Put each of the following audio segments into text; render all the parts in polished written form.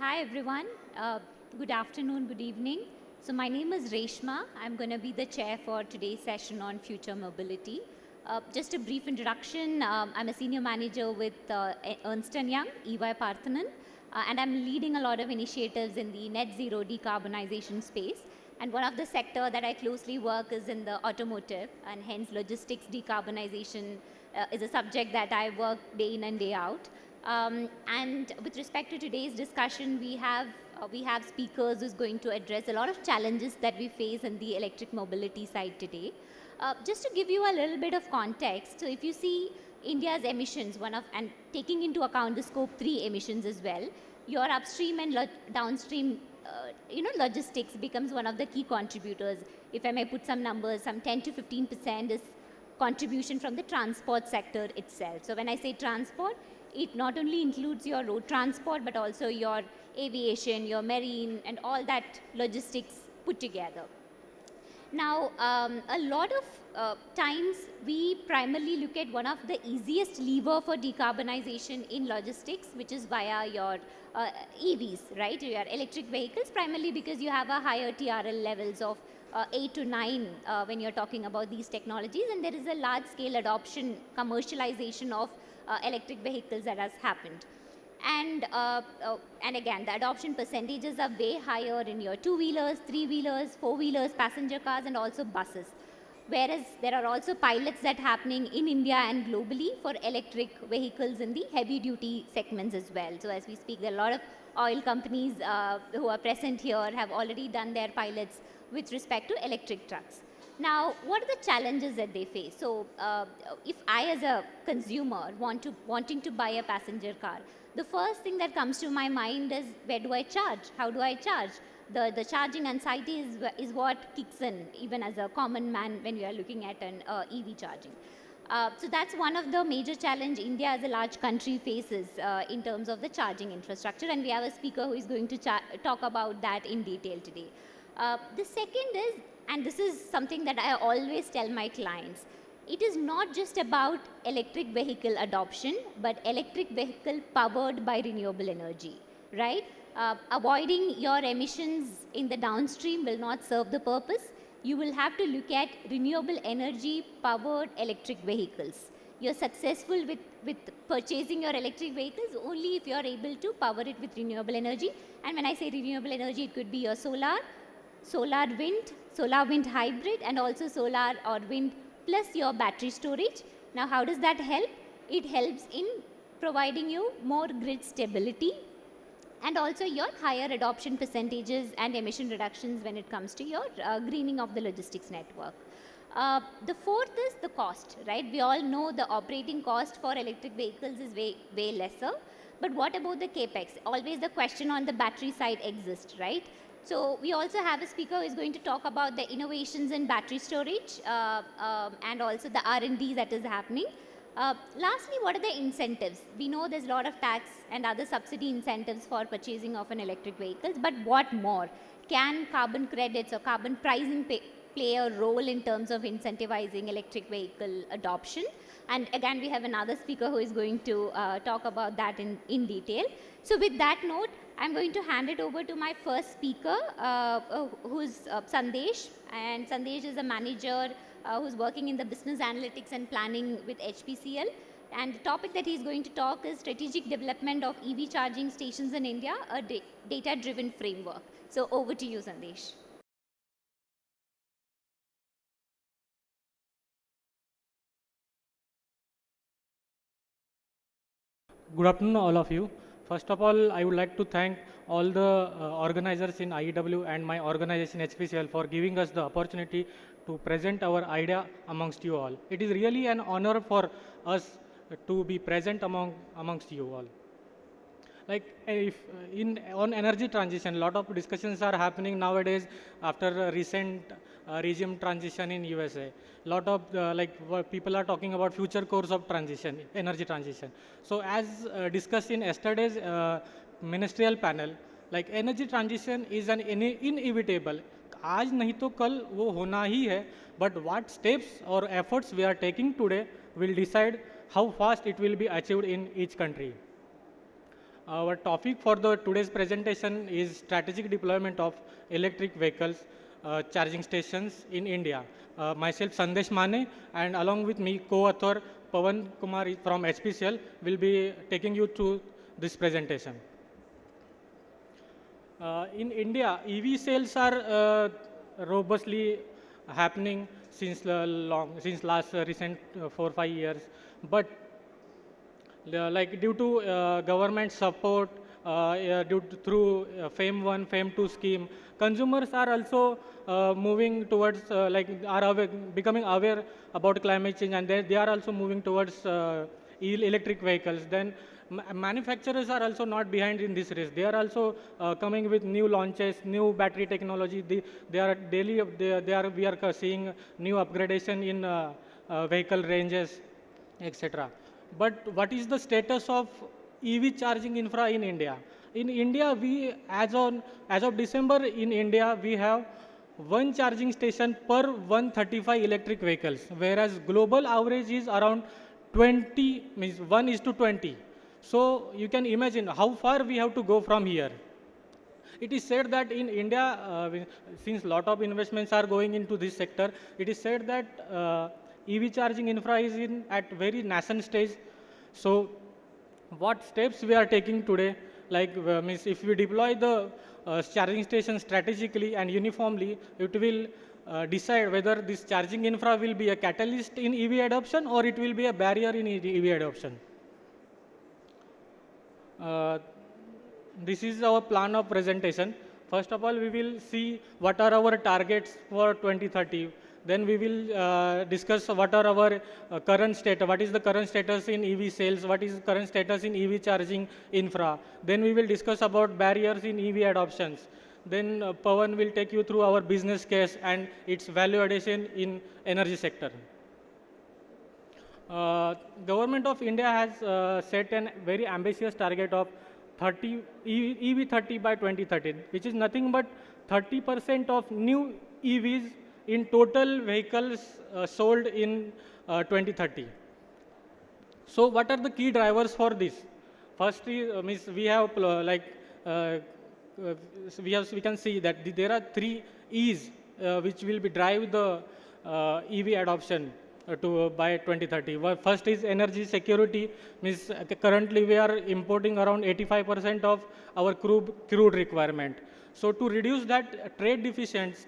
Hi everyone. Good afternoon, good evening. So my name is Reshma. I'm going to be the chair for today's session on future mobility. Just a brief introduction. I'm a senior manager with Ernst & Young, EY Parthanan, and I'm leading a lot of initiatives in the net zero decarbonization space. And one of the sector that I closely work is in the automotive, and hence logistics decarbonization is a subject that I work day in and day out. And with respect to today's discussion, we have speakers who's going to address a lot of challenges that we face in the electric mobility side today. Just to give you a little bit of context, so if you see India's emissions, and taking into account the scope 3 emissions as well, your upstream and downstream logistics becomes one of the key contributors. If I may put some numbers, some 10 to 15% is contribution from the transport sector itself. So when I say transport, it not only includes your road transport, but also your aviation, your marine, and all that logistics put together. Now, a lot of times we primarily look at one of the easiest lever for decarbonization in logistics, which is via your EVs, right? Your electric vehicles, primarily because you have a higher TRL levels of 8 to 9 when you're talking about these technologies, and there is a large scale adoption, commercialization of electric vehicles that has happened. And again, the adoption percentages are way higher in your two-wheelers, three-wheelers, four-wheelers, passenger cars, and also buses. Whereas there are also pilots that happening in India and globally for electric vehicles in the heavy-duty segments as well. So as we speak, there are a lot of oil companies who are present here have already done their pilots with respect to electric trucks. Now, what are the challenges that they face? So, if I as a consumer wanting to buy a passenger car, the first thing that comes to my mind is, where do I charge? How do I charge? The charging anxiety is what kicks in even as a common man when we are looking at an EV charging. So that's one of the major challenge India as a large country faces in terms of the charging infrastructure, and we have a speaker who is going to talk about that in detail today. The second is, and this is something that I always tell my clients, it is not just about electric vehicle adoption, but electric vehicle powered by renewable energy, right? Avoiding your emissions in the downstream will not serve the purpose. You will have to look at renewable energy powered electric vehicles. You're successful with purchasing your electric vehicles only if you're able to power it with renewable energy. And when I say renewable energy, it could be your solar wind hybrid, and also solar or wind plus your battery storage. Now, how does that help? It helps in providing you more grid stability and also your higher adoption percentages and emission reductions when it comes to your greening of the logistics network. The fourth is the cost, right? We all know the operating cost for electric vehicles is way lesser. But what about the capex? Always the question on the battery side exists, right? So we also have a speaker who is going to talk about the innovations in battery storage and also the R&D that is happening. Lastly, what are the incentives? We know there's a lot of tax and other subsidy incentives for purchasing of an electric vehicle, but what more? Can carbon credits or carbon pricing play a role in terms of incentivizing electric vehicle adoption? And again, we have another speaker who is going to talk about that in detail. So with that note, I'm going to hand it over to my first speaker, who's Sandesh. And Sandesh is a manager who's working in the business analytics and planning with HPCL. And the topic that he's going to talk is strategic development of EV charging stations in India, a data-driven framework. So over to you, Sandesh. Good afternoon, all of you. First of all, I would like to thank all the organizers in IEW and my organization HPCL for giving us the opportunity to present our idea amongst you all. It is really an honor for us to be present amongst you all. Like if in on energy transition, a lot of discussions are happening nowadays after a recent regime transition in USA. Lot of people are talking about future course of transition, energy transition. So as discussed in yesterday's ministerial panel, like energy transition is an inevitable. आज नहीं तो कल वो होना ही है, but what steps or efforts we are taking today will decide how fast it will be achieved in each country. Our topic for the today's presentation is strategic deployment of electric vehicles charging stations in India. Myself Sandesh Mane and along with me co-author Pawan Kumar from HPCL will be taking you through this presentation. In India, EV sales are robustly happening since last recent 4 5 years, but like due to government support, through FAME 1, FAME 2 scheme, consumers are also moving towards are becoming aware about climate change, and they are also moving towards electric vehicles. Then manufacturers are also not behind in this race. They are also coming with new launches, new battery technology. They are daily they are we are seeing new upgradation in vehicle ranges, etc. But what is the status of EV charging infra in India? In India, as of December in India, we have one charging station per 135 electric vehicles, whereas global average is around 20, means 1 is to 20. So you can imagine how far we have to go from here. It is said that in India, since lot of investments are going into this sector, it is said that EV charging infra is in at very nascent stage. So what steps we are taking today, like means if we deploy the charging station strategically and uniformly, it will decide whether this charging infra will be a catalyst in EV adoption or it will be a barrier in EV adoption. Uh, this is our plan of presentation. First of all, we will see what are our targets for 2030. Then we will discuss what are our current state, what is the current status in EV sales, what is current status in EV charging infra. Then we will discuss about barriers in EV adoptions. Then Pawan will take you through our business case and its value addition in energy sector. Government of India has set a very ambitious target of 30 EV 30 by 2030, which is nothing but 30% of new EVs in total vehicles sold in 2030. So what are the key drivers for this? First is means we have uh, we can see that there are three E's which will be drive the EV adoption by 2030. First is energy security. Means currently we are importing around 85% of our crude requirement. So to reduce that trade deficiency,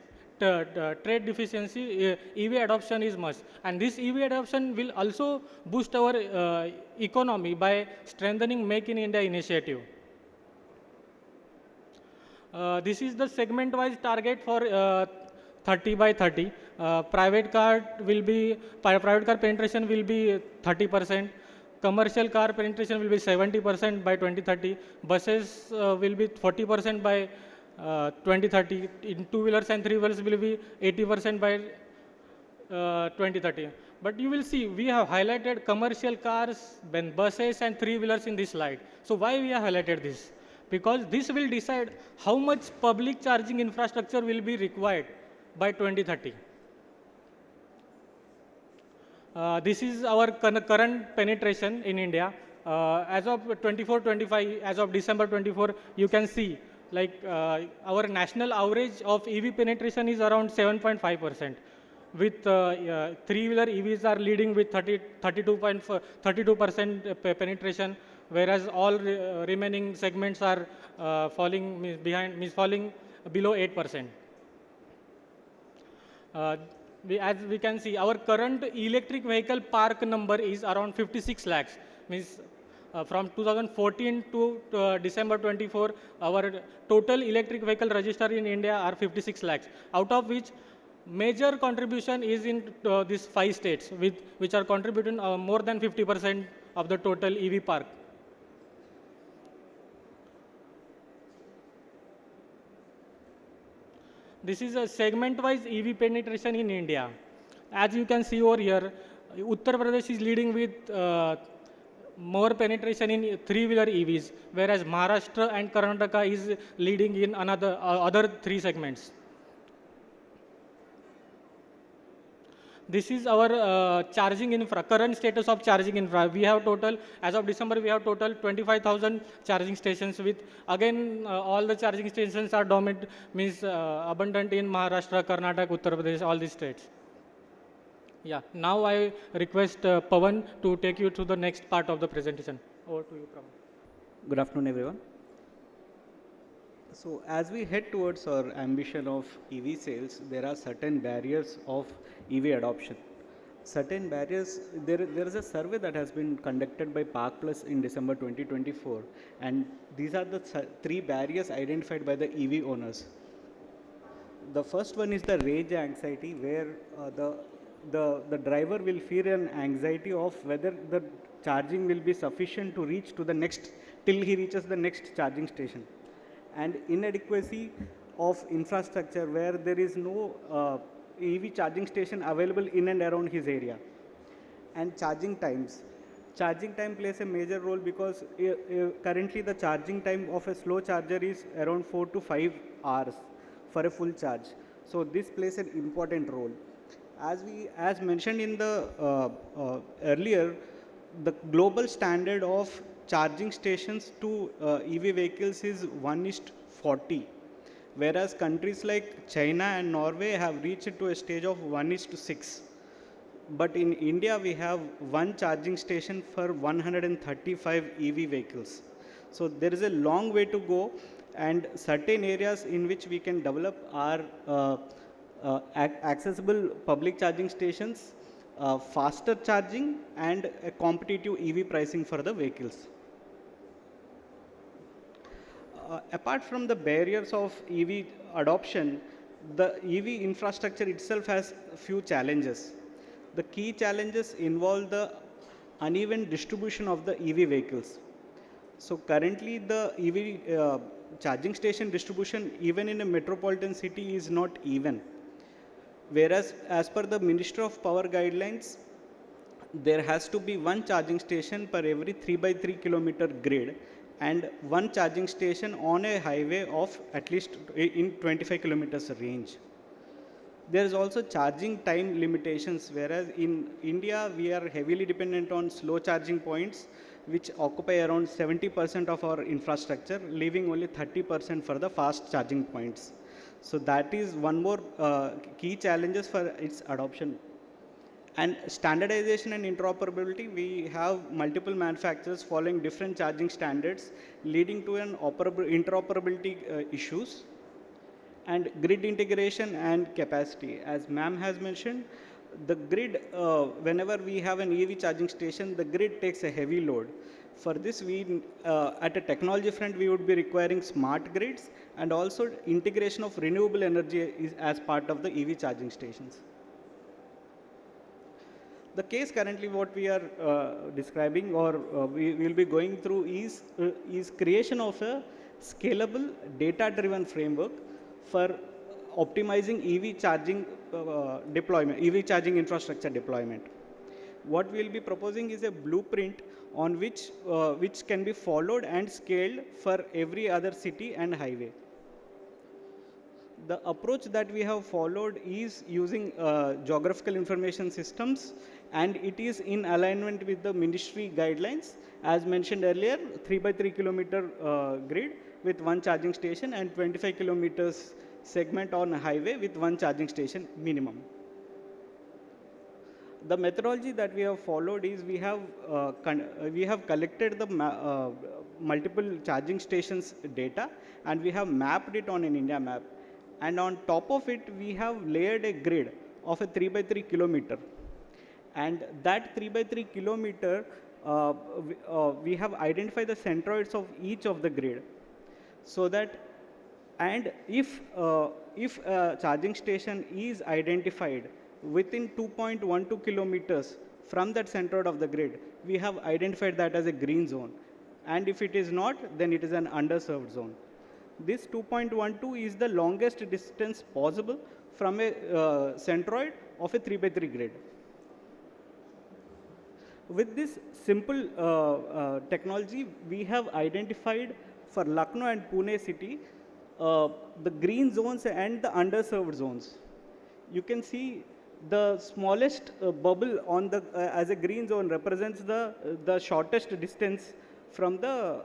EV adoption is must. And this EV adoption will also boost our economy by strengthening Make in India initiative. This is the segment-wise target for 30 by 30. Private car penetration will be 30%. Commercial car penetration will be 70% by 2030. Buses will be 40% by 2030. In two-wheelers and three-wheelers will be 80% by 2030. But you will see we have highlighted commercial cars, then buses and three-wheelers in this slide. So why we have highlighted this? Because this will decide how much public charging infrastructure will be required by 2030. This is our current penetration in India. As of 24-25, as of December 24, you can see like our national average of EV penetration is around 7.5%. With three-wheeler EVs are leading with 32% penetration, whereas all remaining segments are falling falling below 8%. As we can see, our current electric vehicle park number is around 56 lakhs. Means from 2014 to December 24, our total electric vehicle register in India are 56 lakhs, out of which major contribution is in these 5 states, which are contributing more than 50% of the total EV park. This is a segment-wise EV penetration in India. As you can see over here, Uttar Pradesh is leading with more penetration in three-wheeler EVs, whereas Maharashtra and Karnataka is leading in other 3 segments. This is our charging infra, current status of charging infra. We have total, as of December, we have total 25,000 charging stations with, again, all the charging stations are means abundant in Maharashtra, Karnataka, Uttar Pradesh, all these states. Yeah, now I request Pawan to take you to the next part of the presentation. Over to you, Pawan. Good afternoon, everyone. So, as we head towards our ambition of EV sales, there are certain barriers of EV adoption. Certain barriers, there is a survey that has been conducted by Park Plus in December 2024, and these are the three barriers identified by the EV owners. The first one is the range anxiety, where the driver will feel an anxiety of whether the charging will be sufficient to reach to the next, till he reaches the next charging station, and inadequacy of infrastructure where there is no EV charging station available in and around his area. And charging times. Charging time plays a major role because currently the charging time of a slow charger is around 4 to 5 hours for a full charge. So this plays an important role. As mentioned in the earlier, the global standard of charging stations to EV vehicles is 1:40, whereas countries like China and Norway have reached to a stage of 1:6. But in India, we have one charging station for 135 EV vehicles. So there is a long way to go, and certain areas in which we can develop are accessible public charging stations, faster charging, and a competitive EV pricing for the vehicles. Apart from the barriers of EV adoption, the EV infrastructure itself has a few challenges. The key challenges involve the uneven distribution of the EV vehicles. So currently the EV charging station distribution even in a metropolitan city is not even. Whereas as per the Ministry of Power guidelines, there has to be one charging station per every 3 by 3 kilometer grid and one charging station on a highway of at least in 25 kilometers range. There is also charging time limitations, whereas in India we are heavily dependent on slow charging points which occupy around 70% of our infrastructure, leaving only 30% for the fast charging points. So that is one more key challenges for its adoption. And standardization and interoperability, we have multiple manufacturers following different charging standards, leading to an interoperability issues. And grid integration and capacity. As ma'am has mentioned, the grid, whenever we have an EV charging station, the grid takes a heavy load. For this, at a technology front, we would be requiring smart grids and also integration of renewable energy is as part of the EV charging stations. The case currently what we are describing or we will be going through is creation of a scalable data-driven framework for optimizing EV charging deployment, EV charging infrastructure deployment. What we will be proposing is a blueprint on which can be followed and scaled for every other city and highway. The approach that we have followed is using geographical information systems, and it is in alignment with the ministry guidelines. As mentioned earlier, 3 by 3 kilometer grid with one charging station and 25 kilometers segment on a highway with one charging station minimum. The methodology that we have followed is we have collected the multiple charging stations data and we have mapped it on an India map. And on top of it, we have layered a grid of a 3 by 3 kilometer. And that 3 by 3 kilometer, we have identified the centroids of each of the grid. So that, and if a charging station is identified within 2.12 kilometers from that centroid of the grid, we have identified that as a green zone. And if it is not, then it is an underserved zone. This 2.12 is the longest distance possible from a centroid of a 3 by 3 grid. With this simple technology, we have identified for Lucknow and Pune city the green zones and the underserved zones. You can see The smallest bubble on the as a green zone represents the shortest distance from the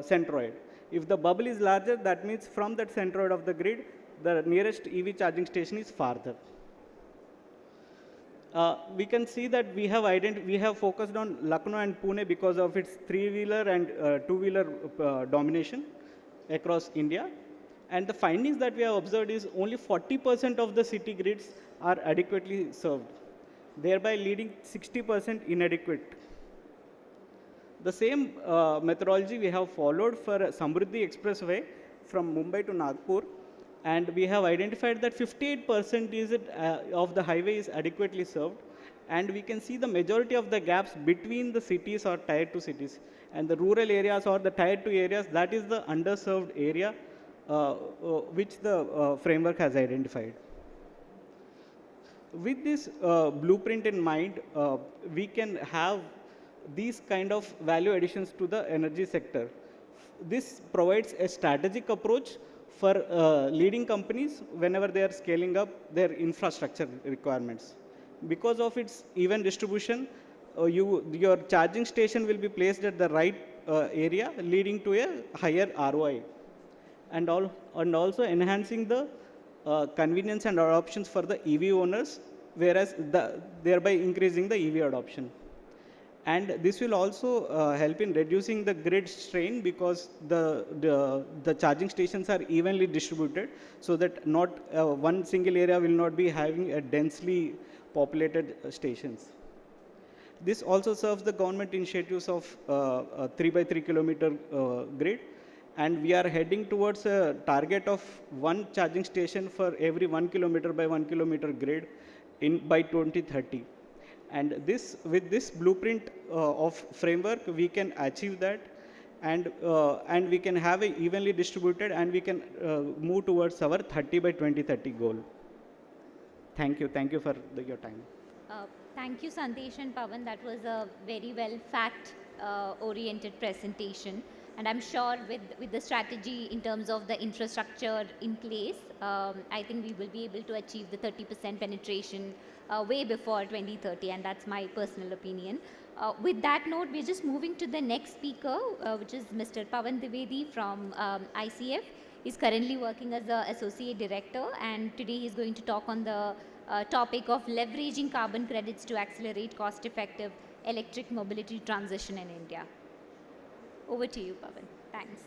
centroid. If the bubble is larger, that means from that centroid of the grid, the nearest EV charging station is farther. We can see that we have focused on Lucknow and Pune because of its three-wheeler and two-wheeler domination across India. And the findings that we have observed is only 40% of the city grids are adequately served, thereby leading 60% inadequate. The same methodology we have followed for Samruddhi Expressway from Mumbai to Nagpur, and we have identified that 58% of the highway is adequately served, and we can see the majority of the gaps between the cities or tier 2 cities and the rural areas or the tier 2 areas. That is the underserved area which the framework has identified. With this blueprint in mind, we can have these kind of value additions to the energy sector. This provides a strategic approach for leading companies whenever they are scaling up their infrastructure requirements. Because of its even distribution, your charging station will be placed at the right area, leading to a higher ROI, and also enhancing the convenience and adoptions for the EV owners, whereas thereby increasing the EV adoption. And this will also help in reducing the grid strain because the charging stations are evenly distributed, so that not one single area will not be having a densely populated stations. This also serves the government initiatives of 3 by 3 kilometer grid, and we are heading towards a target of one charging station for every 1 kilometer by 1 kilometer grid by 2030. And with this blueprint of framework, we can achieve that, and we can have a evenly distributed, and we can move towards our 30 by 2030 goal. Thank you for your time. Thank you, Sandesh and Pawan. That was a very well fact-oriented presentation. And I'm sure with the strategy in terms of the infrastructure in place, I think we will be able to achieve the 30% penetration way before 2030. And that's my personal opinion. With that note, we're just moving to the next speaker, which is Mr. Pawan Dwivedi from ICF. He's currently working as an associate director, and today he's going to talk on the topic of leveraging carbon credits to accelerate cost-effective electric mobility transition in India. Over to you, Pawan. Thanks.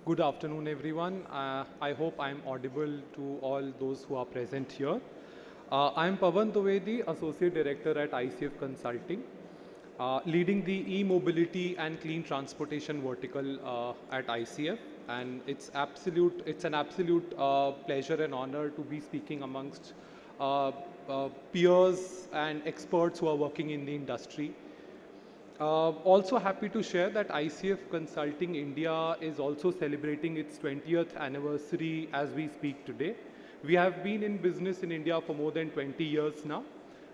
Good afternoon, everyone. I hope I'm audible to all those who are present here. I'm Pawan Dwivedi, Associate Director at ICF Consulting, leading the e-mobility and clean transportation vertical at ICF. And it's an absolute pleasure and honor to be speaking amongst peers and experts who are working in the industry. Also happy to share that ICF Consulting India is also celebrating its 20th anniversary as we speak today. We have been in business in India for more than 20 years now,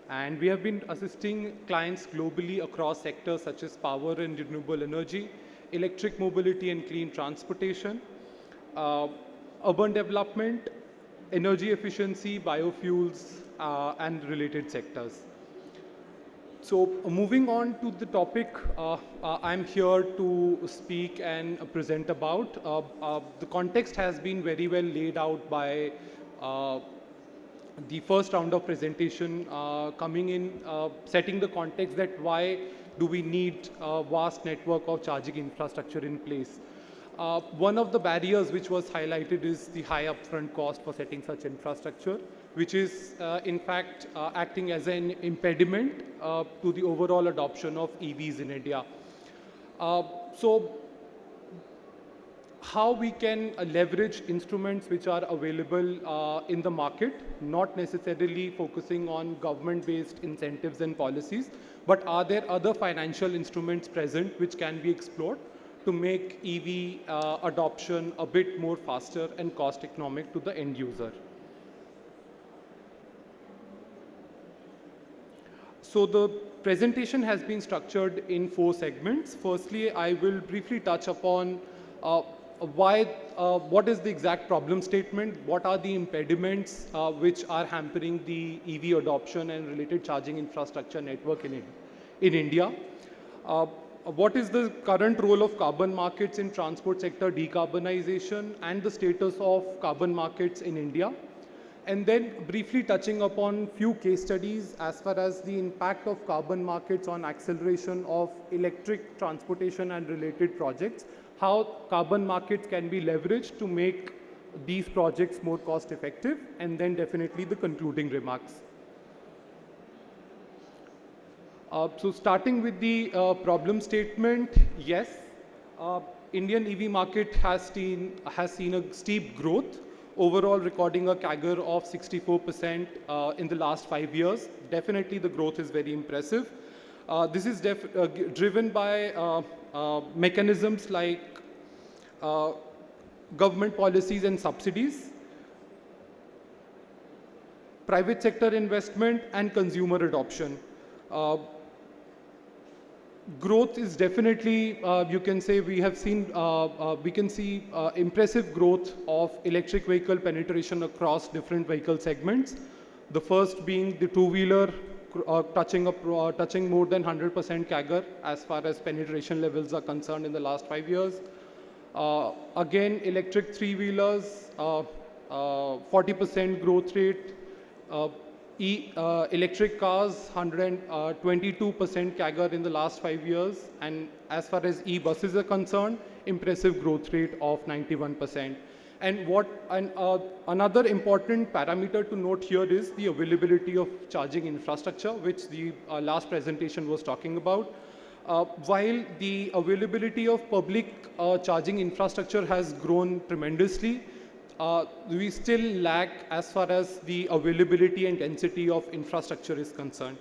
and we have been assisting clients globally across sectors such as power and renewable energy, electric mobility and clean transportation, urban development, energy efficiency, biofuels, and related sectors. So moving on to the topic I'm here to speak and present about, the context has been very well laid out by the first round of presentation coming in, setting the context that why do we need a vast network of charging infrastructure in place. One of the barriers which was highlighted is the high upfront cost for setting such infrastructure, which is in fact acting as an impediment to the overall adoption of EVs in India. So how we can leverage instruments which are available in the market, not necessarily focusing on government-based incentives and policies, but are there other financial instruments present which can be explored to make EV adoption a bit more faster and cost economic to the end user. So the presentation has been structured in 4 segments. Firstly, I will briefly touch upon what is the exact problem statement, what are the impediments which are hampering the EV adoption and related charging infrastructure network in India. What is the current role of carbon markets in transport sector decarbonization and the status of carbon markets in India? And then briefly touching upon few case studies as far as the impact of carbon markets on acceleration of electric transportation and related projects, how carbon markets can be leveraged to make these projects more cost effective, and then definitely the concluding remarks. So starting with the problem statement, yes, Indian EV market has seen a steep growth, overall recording a CAGR of 64% in the last 5 years. Definitely the growth is very impressive. This is driven by mechanisms like government policies and subsidies, private sector investment, and consumer adoption. Growth is definitely, you can say, we can see impressive growth of electric vehicle penetration across different vehicle segments. The first being the two-wheeler, touching more than 100% CAGR as far as penetration levels are concerned in the last 5 years. Again, electric three-wheelers, 40% growth rate. Electric cars, 122% CAGR in the last 5 years. And as far as e-buses are concerned, impressive growth rate of 91%. And another important parameter to note here is the availability of charging infrastructure, which the last presentation was talking about. While the availability of public charging infrastructure has grown tremendously, we still lack as far as the availability and density of infrastructure is concerned.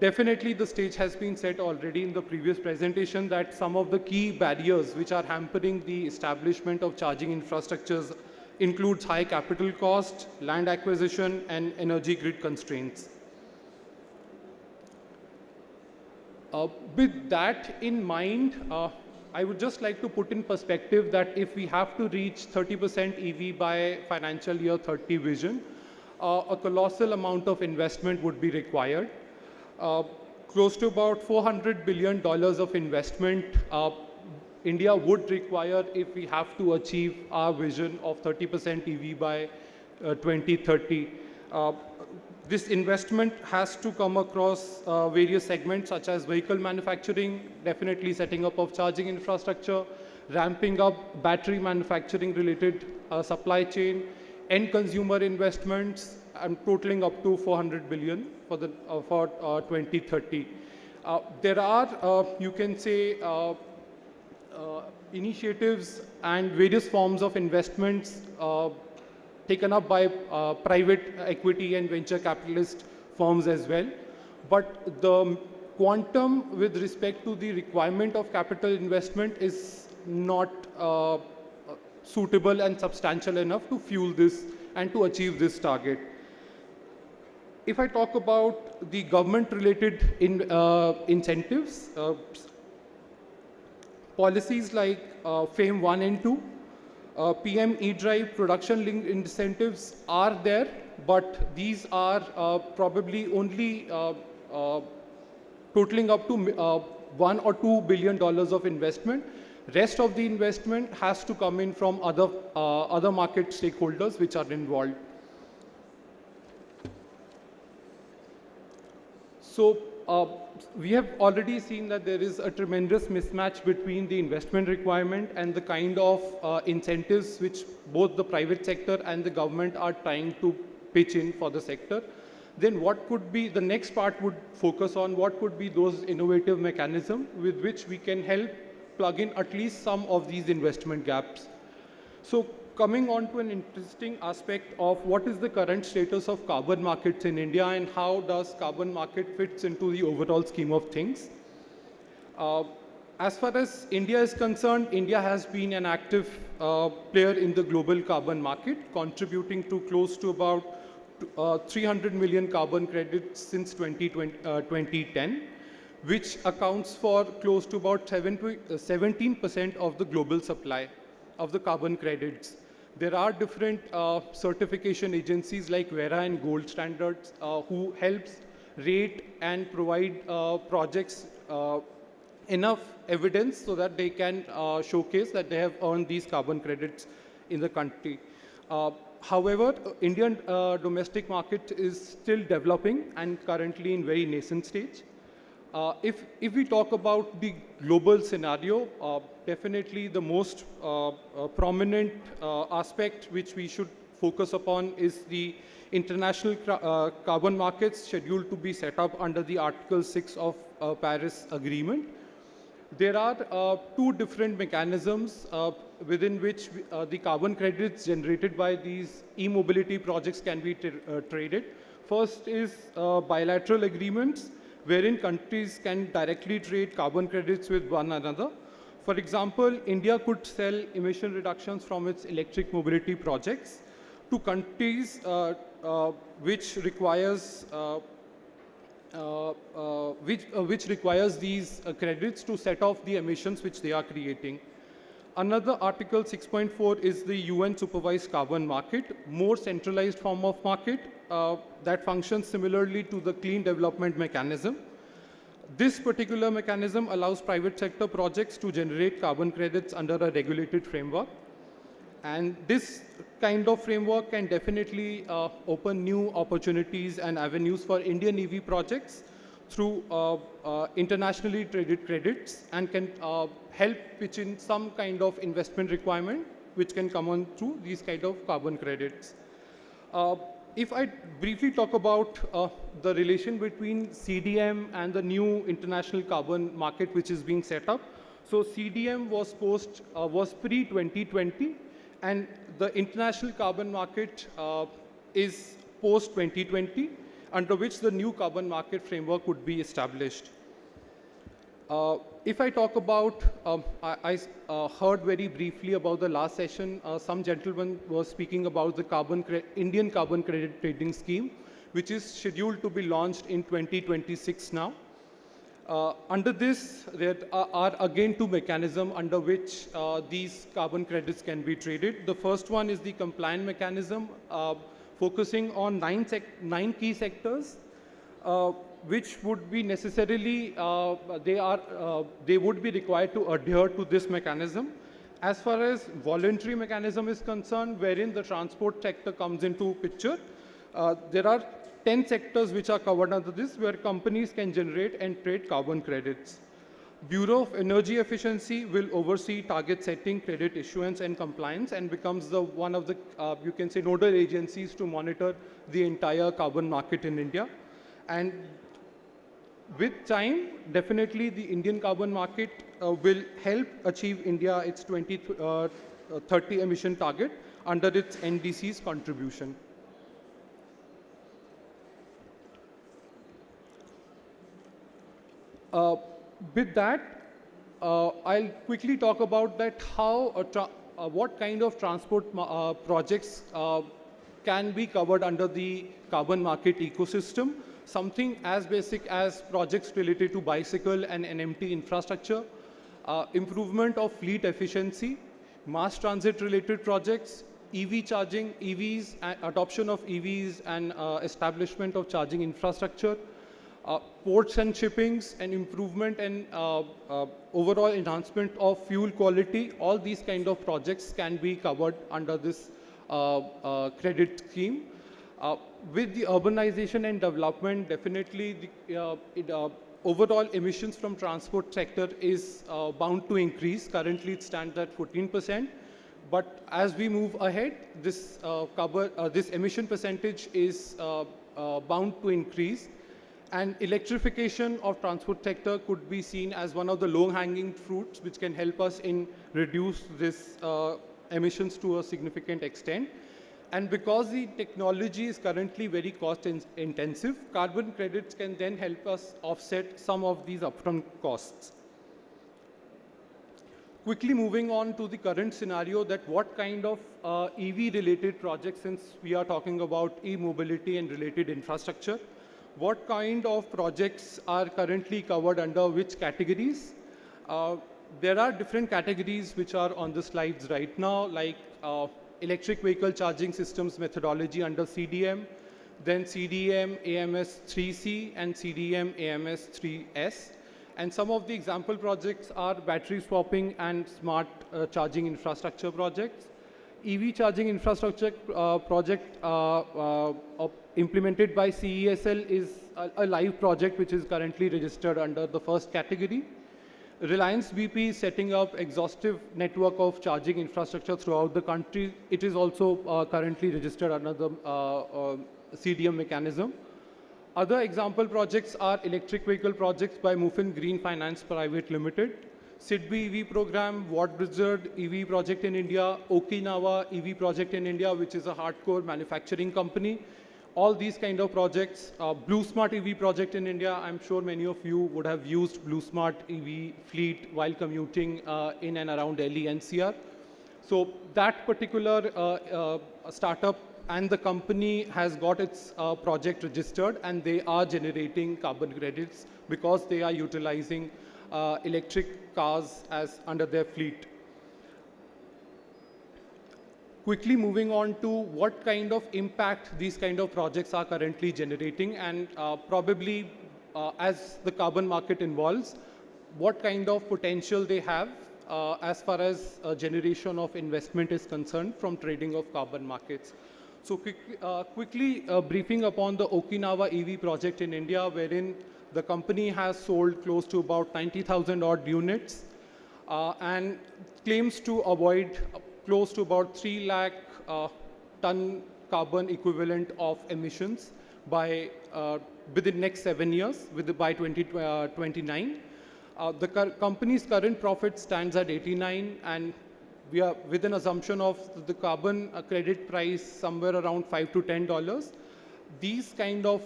Definitely the stage has been set already in the previous presentation that some of the key barriers which are hampering the establishment of charging infrastructures includes high capital cost, land acquisition, and energy grid constraints. With that in mind, I would just like to put in perspective that if we have to reach 30% EV by financial year 30 vision, a colossal amount of investment would be required. Close to about $400 billion of investment India would require if we have to achieve our vision of 30% EV by 2030. This investment has to come across various segments such as vehicle manufacturing, definitely setting up of charging infrastructure, ramping up battery manufacturing related supply chain, end consumer investments, and totaling up to 400 billion for 2030. There are, you can say, initiatives and various forms of investments taken up by private equity and venture capitalist firms as well. But the quantum with respect to the requirement of capital investment is not suitable and substantial enough to fuel this and to achieve this target. If I talk about the government-related incentives, policies like FAME 1 and 2, PM E-Drive production-linked incentives are there, but these are probably only totaling up to $1 or $2 billion of investment. Rest of the investment has to come in from other market stakeholders which are involved. So we have already seen that there is a tremendous mismatch between the investment requirement and the kind of incentives which both the private sector and the government are trying to pitch in for the sector. Then what could be, the next part would focus on what could be those innovative mechanisms with which we can help plug in at least some of these investment gaps. So coming on to an interesting aspect of what is the current status of carbon markets in India and how does carbon market fits into the overall scheme of things. As far as India is concerned, India has been an active player in the global carbon market, contributing to close to about 300 million carbon credits since 2010, which accounts for close to about 17% of the global supply of the carbon credits. There are different certification agencies like Vera and Gold Standards who helps rate and provide projects enough evidence so that they can showcase that they have earned these carbon credits in the country. However, Indian domestic market is still developing and currently in very nascent stage. If we talk about the global scenario, definitely the most prominent aspect which we should focus upon is the international carbon markets scheduled to be set up under the Article 6 of Paris Agreement. There are two different mechanisms within which the carbon credits generated by these e-mobility projects can be traded. First is bilateral agreements, wherein countries can directly trade carbon credits with one another. For example, India could sell emission reductions from its electric mobility projects to countries which requires these credits to set off the emissions which they are creating. Another Article 6.4 is the UN supervised carbon market, more centralized form of market that functions similarly to the clean development mechanism. This particular mechanism allows private sector projects to generate carbon credits under a regulated framework. And this kind of framework can definitely open new opportunities and avenues for Indian EV projects through internationally traded credits, and can help pitch in some kind of investment requirement which can come on through these kind of carbon credits. If I briefly talk about the relation between CDM and the new international carbon market which is being set up. So CDM was pre-2020, and the international carbon market is post-2020, under which the new carbon market framework would be established. If I talk about, I heard very briefly about the last session, some gentlemen were speaking about the Indian carbon credit trading scheme, which is scheduled to be launched in 2026 now. Under this, there are again two mechanisms under which these carbon credits can be traded. The first one is the compliant mechanism, focusing on nine key sectors, which would be necessarily, they would be required to adhere to this mechanism. As far as voluntary mechanism is concerned, wherein the transport sector comes into picture, there are 10 sectors which are covered under this, where companies can generate and trade carbon credits. Bureau of Energy Efficiency will oversee target setting, credit issuance, and compliance, and becomes one of the, you can say, nodal agencies to monitor the entire carbon market in India. And with time, definitely the Indian carbon market will help achieve India its 2030 emission target under its NDC's contribution. With that, I'll quickly talk about that how what kind of transport projects can be covered under the carbon market ecosystem. Something as basic as projects related to bicycle and NMT infrastructure, improvement of fleet efficiency, mass transit related projects, EV charging, EVs, adoption of EVs, and establishment of charging infrastructure, ports and shippings, and improvement and overall enhancement of fuel quality. All these kind of projects can be covered under this credit scheme. With the urbanization and development, definitely the overall emissions from transport sector is bound to increase. Currently, it stands at 14%. But as we move ahead, this emission percentage is bound to increase. And electrification of transport sector could be seen as one of the low-hanging fruits which can help us in reduce this emissions to a significant extent. And because the technology is currently very cost-intensive, carbon credits can then help us offset some of these upfront costs. Quickly moving on to the current scenario, that what kind of EV-related projects, since we are talking about e-mobility and related infrastructure, what kind of projects are currently covered under which categories? There are different categories which are on the slides right now, like electric vehicle charging systems methodology under CDM, then CDM AMS 3C and CDM AMS 3S. And some of the example projects are battery swapping and smart charging infrastructure projects. EV charging infrastructure project implemented by CESL is a live project which is currently registered under the first category. Reliance BP is setting up exhaustive network of charging infrastructure throughout the country. It is also currently registered under the CDM mechanism. Other example projects are electric vehicle projects by Mufin Green Finance Private Limited, SIDBI EV program, Watt Blizzard EV project in India, Okinawa EV project in India, which is a hardcore manufacturing company. All these kind of projects, Blue Smart EV project in India, I'm sure many of you would have used Blue Smart EV fleet while commuting in and around Delhi NCR. So that particular startup and the company has got its project registered, and they are generating carbon credits because they are utilizing electric cars as under their fleet. Quickly moving on to what kind of impact these kind of projects are currently generating, and probably as the carbon market evolves, what kind of potential they have as far as generation of investment is concerned from trading of carbon markets. So quickly briefing upon the Okinawa EV project in India, wherein the company has sold close to about 90,000 odd units and claims to avoid close to about 3 lakh ton carbon equivalent of emissions by within next 7 years, by 2029. The company's current profit stands at 89, and we are with an assumption of the carbon credit price somewhere around $5 to $10. These kind of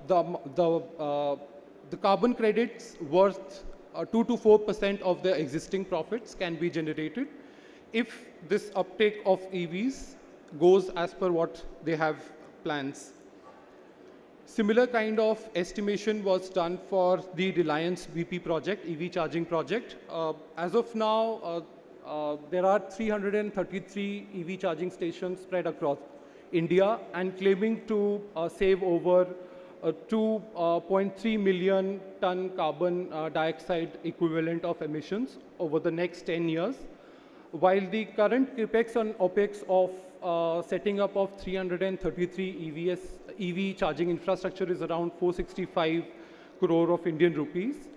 the carbon credits worth 2 to 4% of the existing profits can be generated if this uptake of EVs goes as per what they have plans. Similar kind of estimation was done for the Reliance BP project, EV charging project. As of now, there are 333 EV charging stations spread across India and claiming to save over 2.3 million ton carbon dioxide equivalent of emissions over the next 10 years. While the current capex and opex of setting up of 333 EV charging infrastructure is around 465 crore of Indian rupees.